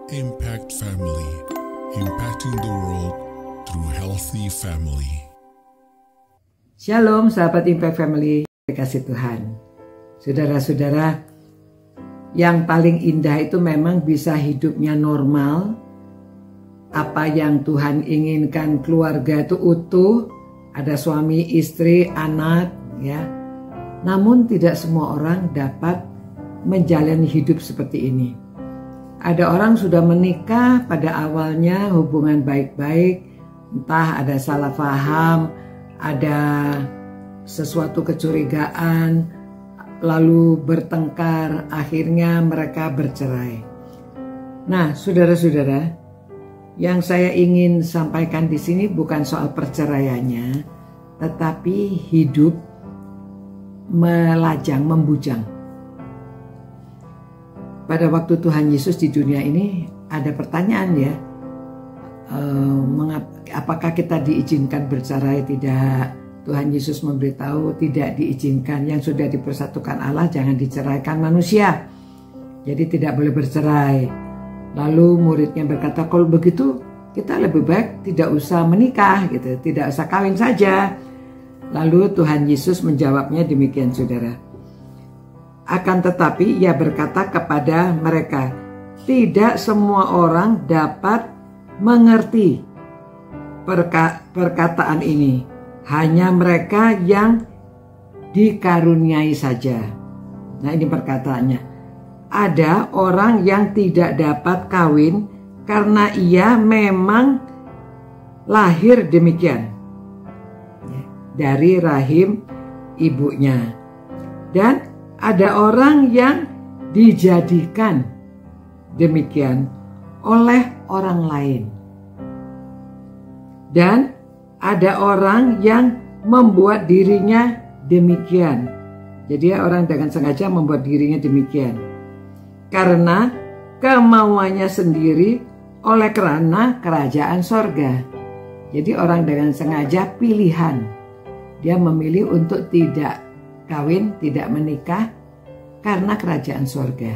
Impact Family, impacting the world through healthy family. Shalom sahabat Impact Family, kasih Tuhan. Saudara-saudara, yang paling indah itu memang bisa hidupnya normal. Apa yang Tuhan inginkan, keluarga itu utuh, ada suami, istri, anak, ya. Namun tidak semua orang dapat menjalani hidup seperti ini. Ada orang sudah menikah, pada awalnya hubungan baik-baik, entah ada salah paham, ada sesuatu kecurigaan, lalu bertengkar, akhirnya mereka bercerai. Nah, saudara-saudara, yang saya ingin sampaikan di sini bukan soal perceraiannya, tetapi hidup melajang, membujang. Pada waktu Tuhan Yesus di dunia ini ada pertanyaan ya, apakah kita diizinkan bercerai? Tidak. Tuhan Yesus memberitahu tidak diizinkan, yang sudah dipersatukan Allah jangan diceraikan manusia. Jadi tidak boleh bercerai. Lalu muridnya berkata, kalau begitu kita lebih baik tidak usah menikah gitu, tidak usah kawin saja. Lalu Tuhan Yesus menjawabnya demikian, saudara. Akan tetapi ia berkata kepada mereka, tidak semua orang dapat mengerti perkataan ini, hanya mereka yang dikaruniai saja. Nah, ini perkataannya. Ada orang yang tidak dapat kawin karena ia memang lahir demikian, dari rahim ibunya. Dan ada orang yang dijadikan demikian oleh orang lain. Dan ada orang yang membuat dirinya demikian. Jadi orang dengan sengaja membuat dirinya demikian karena kemauannya sendiri, oleh karena kerajaan sorga. Jadi orang dengan sengaja pilihan, dia memilih untuk tidak kawin, tidak menikah karena kerajaan sorga.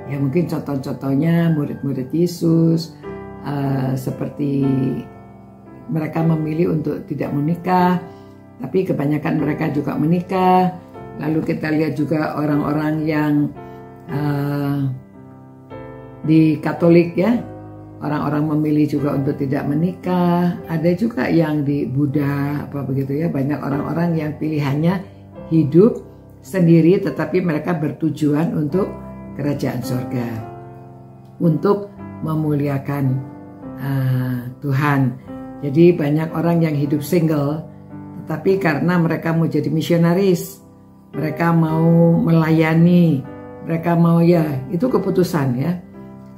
Ya mungkin contoh-contohnya murid-murid Yesus, seperti mereka memilih untuk tidak menikah, tapi kebanyakan mereka juga menikah. Lalu kita lihat juga orang-orang yang di Katolik ya, orang-orang memilih juga untuk tidak menikah. Ada juga yang di Buddha apa begitu ya, banyak orang-orang yang pilihannya hidup sendiri, tetapi mereka bertujuan untuk kerajaan sorga, untuk memuliakan Tuhan. Jadi banyak orang yang hidup single, tetapi karena mereka mau jadi misionaris, mereka mau melayani, mereka mau ya itu keputusan ya.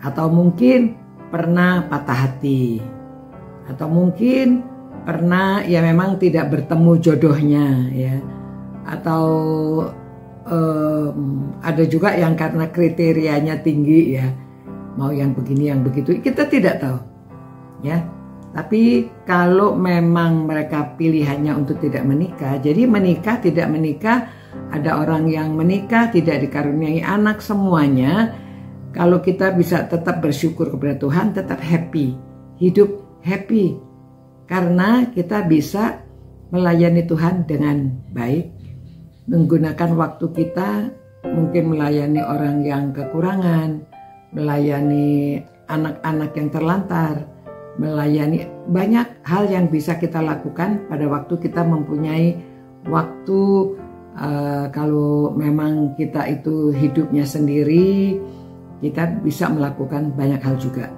Atau mungkin pernah patah hati, atau mungkin pernah ya memang tidak bertemu jodohnya ya. Atau ada juga yang karena kriterianya tinggi ya, mau yang begini yang begitu, kita tidak tahu ya. Tapi kalau memang mereka pilihannya untuk tidak menikah, jadi menikah tidak menikah, ada orang yang menikah tidak dikaruniai anak, semuanya kalau kita bisa tetap bersyukur kepada Tuhan, tetap happy, hidup happy, karena kita bisa melayani Tuhan dengan baik, menggunakan waktu kita mungkin melayani orang yang kekurangan, melayani anak-anak yang terlantar, melayani banyak hal yang bisa kita lakukan pada waktu kita mempunyai waktu. Kalau memang kita itu hidupnya sendiri, kita bisa melakukan banyak hal juga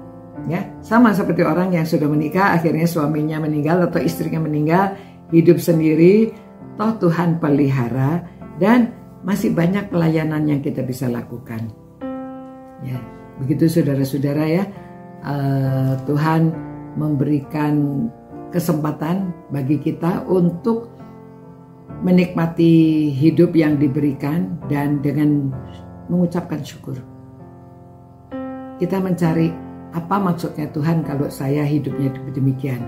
ya. Sama seperti orang yang sudah menikah, akhirnya suaminya meninggal atau istrinya meninggal, hidup sendiri, toh Tuhan pelihara, dan masih banyak pelayanan yang kita bisa lakukan. Ya, begitu saudara-saudara ya. Tuhan memberikan kesempatan bagi kita untuk menikmati hidup yang diberikan dan dengan mengucapkan syukur. Kita mencari apa maksudnya Tuhan kalau saya hidupnya demikian.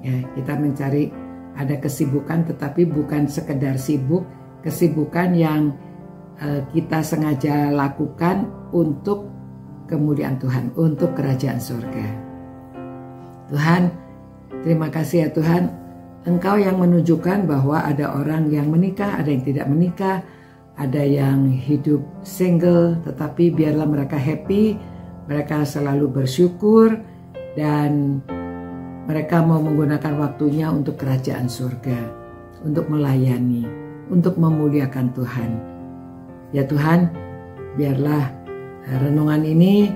Ya, kita mencari ada kesibukan, tetapi bukan sekedar sibuk, kesibukan yang kita sengaja lakukan untuk kemuliaan Tuhan, untuk kerajaan surga. Tuhan, terima kasih ya Tuhan, Engkau yang menunjukkan bahwa ada orang yang menikah, ada yang tidak menikah, ada yang hidup single, tetapi biarlah mereka happy, mereka selalu bersyukur, dan mereka mau menggunakan waktunya untuk kerajaan surga, untuk melayani, untuk memuliakan Tuhan. Ya Tuhan, biarlah renungan ini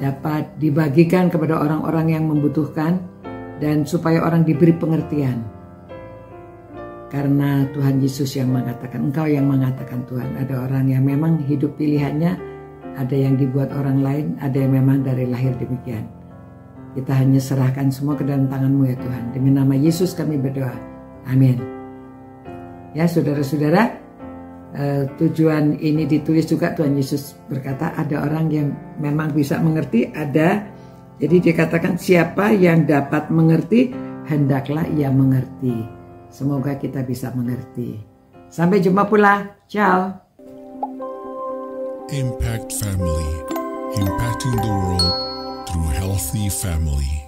dapat dibagikan kepada orang-orang yang membutuhkan, dan supaya orang diberi pengertian. Karena Tuhan Yesus yang mengatakan, Engkau yang mengatakan Tuhan, ada orang yang memang hidup pilihannya, ada yang dibuat orang lain, ada yang memang dari lahir demikian. Kita hanya serahkan semua ke dalam tangan-Mu ya Tuhan. Demi nama Yesus kami berdoa. Amin. Ya saudara-saudara, tujuan ini ditulis juga Tuhan Yesus berkata ada orang yang memang bisa mengerti, ada. Jadi dikatakan siapa yang dapat mengerti, hendaklah ia mengerti. Semoga kita bisa mengerti. Sampai jumpa pula. Ciao. Impact Family, impacting the world through healthy family.